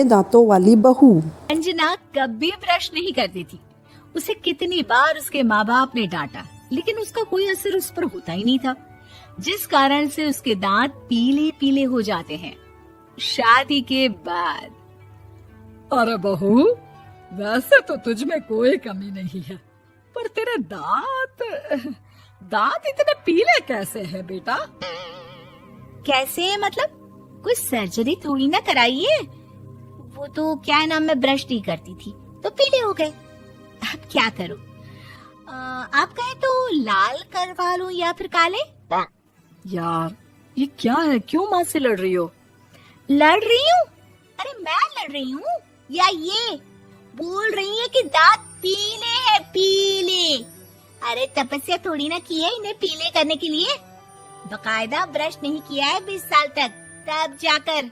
पीले दांतों वाली बहू। रंजना कभी ब्रश नहीं करती थी। उसे कितनी बार उसके माँ बाप ने डांटा, लेकिन उसका कोई असर उस पर होता ही नहीं था, जिस कारण से उसके दांत पीले पीले हो जाते हैं। शादी के बाद अरे बहू, वैसे तो तुझ में कोई कमी नहीं है, पर तेरे दांत इतने पीले कैसे हैं बेटा? कैसे मतलब? कोई सर्जरी थोड़ी ना कराई है। वो तो क्या नाम, मैं ब्रश नहीं करती थी तो पीले हो गए। अब क्या करूं? आप कहें तो लाल करवा लूं या फिर काले? यार ये क्या है, क्यों माँ से लड़ रही हो? लड़ रही हूँ? अरे मैं लड़ रही हूँ या ये बोल रही है कि दांत पीले हैं, पीले। अरे तपस्या थोड़ी ना की है इन्हें पीले करने के लिए। बकायदा ब्रश नहीं किया है 20 साल तक, तब जाकर।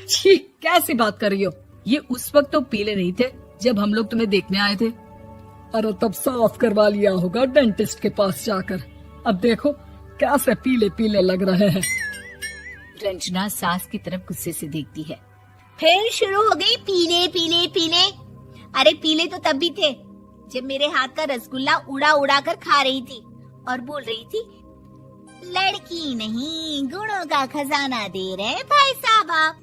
छी, कैसी बात कर रही हो? ये उस वक्त तो पीले नहीं थे जब हम लोग तुम्हें देखने आए थे। अरे तब साफ करवा लिया होगा डेंटिस्ट के पास जाकर। अब देखो कैसे पीले पीले लग रहे हैं। रंजना सास की तरफ गुस्से से देखती है। फिर शुरू हो गई पीले पीले पीले। अरे पीले तो तब भी थे जब मेरे हाथ का रसगुल्ला उड़ा उड़ा कर खा रही थी और बोल रही थी, लड़की नहीं गुणों का खजाना दे रहे भाई साहब आप।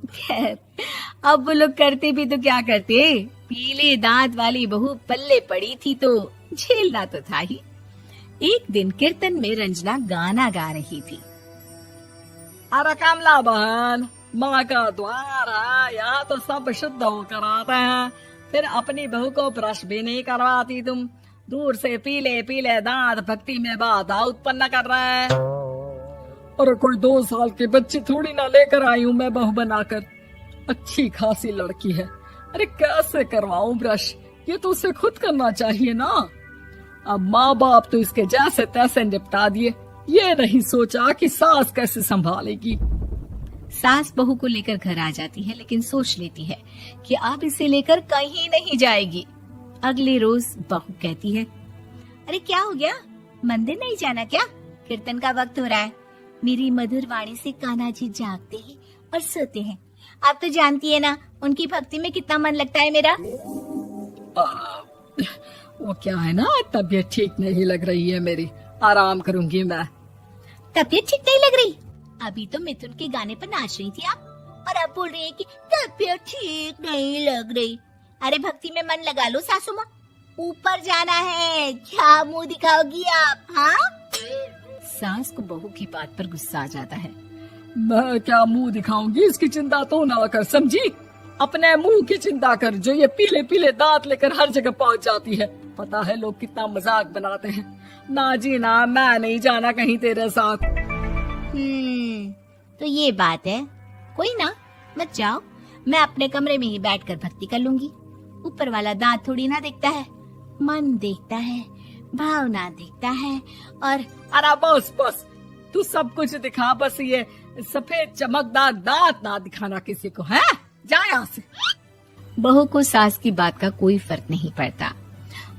खैर, अब वो लोग करते भी तो क्या करते, पीले दांत वाली बहू पल्ले पड़ी थी तो झेलना तो था ही। एक दिन कीर्तन में रंजना गाना गा रही थी। अरे कमला बहन, माँ का द्वार है, यहाँ तो सब शुद्ध होकर आते हैं, फिर अपनी बहू को ब्रश भी नहीं करवाती तुम। दूर से पीले पीले दांत भक्ति में बाधा उत्पन्न कर रहे हैं। अरे कोई 2 साल के बच्चे थोड़ी ना लेकर आई हूँ मैं बहू बनाकर। अच्छी खासी लड़की है, अरे कैसे करवाऊं ब्रश? ये तो उसे खुद करना चाहिए ना। अब माँ बाप तो इसके जैसे तैसे निपटा दिए, ये नहीं सोचा कि सास कैसे संभालेगी। सास बहू को लेकर घर आ जाती है, लेकिन सोच लेती है कि अब इसे लेकर कहीं नहीं जाएगी। अगले रोज बहू कहती है, अरे क्या हो गया, मंदिर नहीं जाना क्या? कीर्तन का वक्त हो रहा है। मेरी मधुर वाणी से कान्हा जी जागते हैं और सोते हैं। आप तो जानती है ना उनकी भक्ति में कितना मन लगता है मेरा। वो क्या है ना, तबीयत ठीक नहीं लग रही है मेरी, आराम करूंगी मैं। तबीयत ठीक नहीं लग रही? अभी तो मिथुन के गाने पर नाच रही थी आप, और अब बोल रही है कि तबीयत ठीक नहीं लग रही। अरे भक्ति में मन लगा लो सासू माँ, ऊपर जाना है, क्या मुंह दिखाओगी आप? हाँ? सास को बहू की बात पर गुस्सा आ जाता है। मैं क्या मुंह दिखाऊंगी, इसकी चिंता तो ना कर, समझी? अपने मुंह की चिंता कर, जो ये पीले पीले दांत लेकर हर जगह पहुंच जाती है। पता है लोग कितना मजाक बनाते हैं। ना जी ना, मैं नहीं जाना कहीं तेरे साथ। तो ये बात है। कोई ना, मत जाओ, मैं अपने कमरे में ही बैठकर भक्ति कर लूंगी। ऊपर वाला दांत थोड़ी ना देखता है, मन देखता है, भावना देखता है। और अरे बस बस, तू सब कुछ दिखा, बस ये सफेद चमकदार दांत ना दिखाना किसी को, है? जा यहाँ से। बहू को सास की बात का कोई फर्क नहीं पड़ता,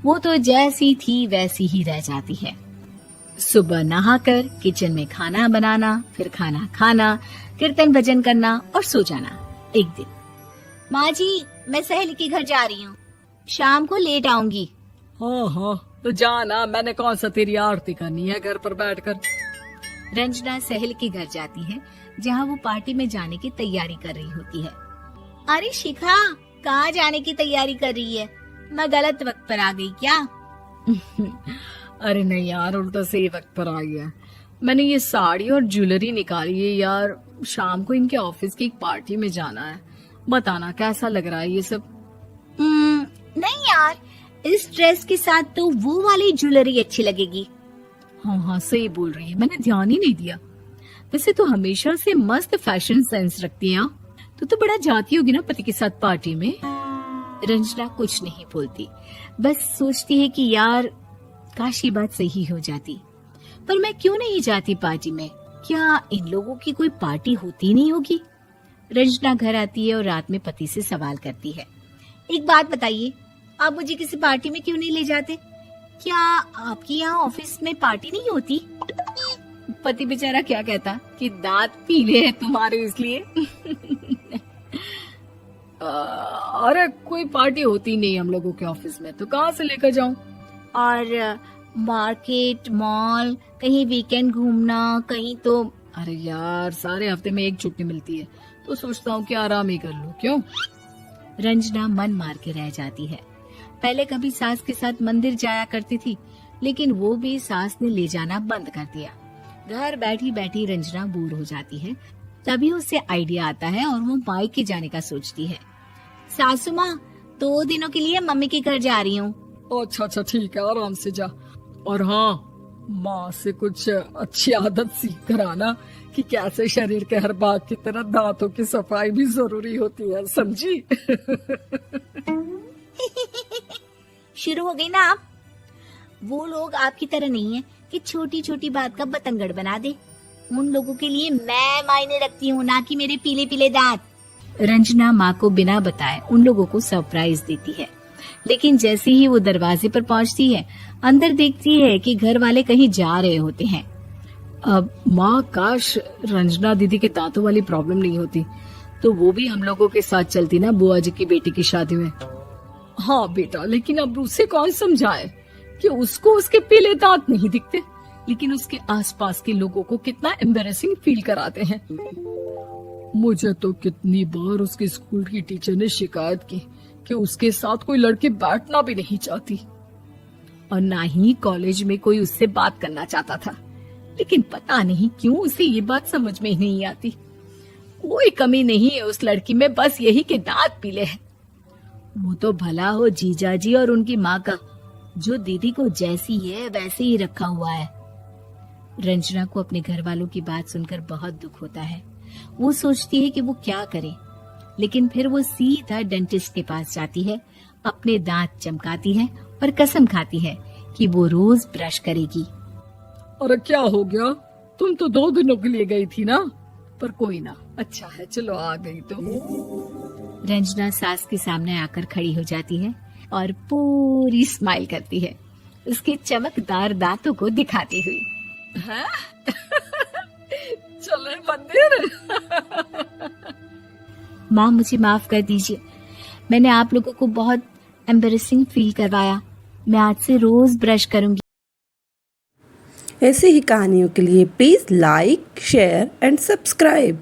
वो तो जैसी थी वैसी ही रह जाती है। सुबह नहाकर किचन में खाना बनाना, फिर खाना खाना, कीर्तन भजन करना और सो जाना। एक दिन, माँ जी मैं सहेली के घर जा रही हूँ, शाम को लेट आऊंगी। हाँ हाँ तो जाना, मैंने कौन सा तेरी आरती करनी है घर पर बैठकर। रंजना सहेली के घर जाती है, जहाँ वो पार्टी में जाने की तैयारी कर रही होती है। अरे शिखा, कहाँ जाने की तैयारी कर रही है? मैं गलत वक्त पर आ गई क्या? अरे नहीं यार, उल्टा सही वक्त पर आ गया। मैंने ये साड़ी और ज्वेलरी निकाली है यार, शाम को इनके ऑफिस की एक पार्टी में जाना है। बताना कैसा लग रहा है ये सब? नहीं यार, इस ड्रेस के साथ तो वो वाली ज्वेलरी अच्छी लगेगी। हाँ हाँ सही बोल रही है, मैंने ध्यान ही नहीं दिया। वैसे तो हमेशा से मस्त फैशन सेंस रखती है। तो बड़ा जाती होगी ना पति के साथ पार्टी में। रंजना कुछ नहीं बोलती, बस सोचती है कि यार काश ये बात सही हो जाती, पर मैं क्यों नहीं जाती पार्टी में? क्या इन लोगों की कोई पार्टी होती नहीं होगी? रंजना घर आती है और रात में पति से सवाल करती है, एक बात बताइए, आप मुझे किसी पार्टी में क्यों नहीं ले जाते? क्या आपके यहाँ ऑफिस में पार्टी नहीं होती? पति बेचारा क्या कहता कि दांत पीले हैं तुम्हारे इसलिए। अरे कोई पार्टी होती नहीं हम लोगों के ऑफिस में, तो कहाँ से लेकर जाऊं? और मार्केट, मॉल, कहीं वीकेंड घूमना, कहीं तो। अरे यार, सारे हफ्ते में एक छुट्टी मिलती है, तो सोचता हूँ कि आराम ही कर लूं। क्यों? रंजना मन मार के रह जाती है। पहले कभी सास के साथ मंदिर जाया करती थी, लेकिन वो भी सास ने ले जाना बंद कर दिया। घर बैठी बैठी रंजना बोर हो जाती है। तभी उसे आइडिया आता है और वो मायके जाने का सोचती है। सासू माँ, 2 दिनों के लिए मम्मी के घर जा रही हूँ। अच्छा ठीक है, आराम से जा। और हाँ, माँ से कुछ अच्छी आदत सीख कर आना कि कैसे शरीर के हर भाग की तरह दांतों की सफाई भी जरूरी होती है, समझी? शुरू हो गई ना आप। वो लोग आपकी तरह नहीं है कि छोटी छोटी बात का बतंगड़ बना दे। उन लोगों के लिए मैं मायने रखती हूँ, ना कि मेरे पीले पीले दांत। रंजना माँ को बिना बताए उन लोगों को सरप्राइज देती है, लेकिन जैसे ही वो दरवाजे पर पहुंचती है, अंदर देखती है कि घर वाले कहीं जा रहे होते हैं। अब माँ, काश रंजना दीदी के दांतों वाली प्रॉब्लम नहीं होती, तो वो भी हम लोगों के साथ चलती ना बुआ जी की बेटी की शादी में। हाँ बेटा, लेकिन अब उसे कौन समझाए कि उसको उसके पीले दांत नहीं दिखते, लेकिन उसके आसपास के लोगों को कितना एम्बैरेसिंग फील कराते हैं। मुझे तो कितनी बार उसके स्कूल की टीचर ने शिकायत की कि उसके साथ कोई लड़की बैठना भी नहीं चाहती, और ना ही कॉलेज में कोई उससे बात करना चाहता था। लेकिन पता नहीं क्यों उसे ये बात समझ में ही नहीं आती। कोई कमी नहीं है उस लड़की में, बस यही कि दांत पीले हैं। वो तो भला हो जीजा जी और उनकी माँ का, जो दीदी को जैसी है वैसे ही रखा हुआ है। रंजना को अपने घर वालों की बात सुनकर बहुत दुख होता है। वो सोचती है कि वो क्या करे, लेकिन फिर वो सीधा डेंटिस्ट के पास जाती है, अपने दांत चमकाती है और कसम खाती है कि वो रोज ब्रश करेगी। अरे क्या हो गया? तुम तो 2 दिनों के लिए गई थी ना, पर कोई ना, अच्छा है, चलो आ गई तो। रंजना सास के सामने आकर खड़ी हो जाती है और पूरी स्माइल करती है, उसके चमकदार दांतों को दिखाती हुई। चले मंदिर। माँ, मुझे माफ कर दीजिए, मैंने आप लोगों को बहुत एम्बैरेसिंग फील करवाया। मैं आज से रोज ब्रश करूंगी। ऐसी ही कहानियों के लिए please like, share and subscribe.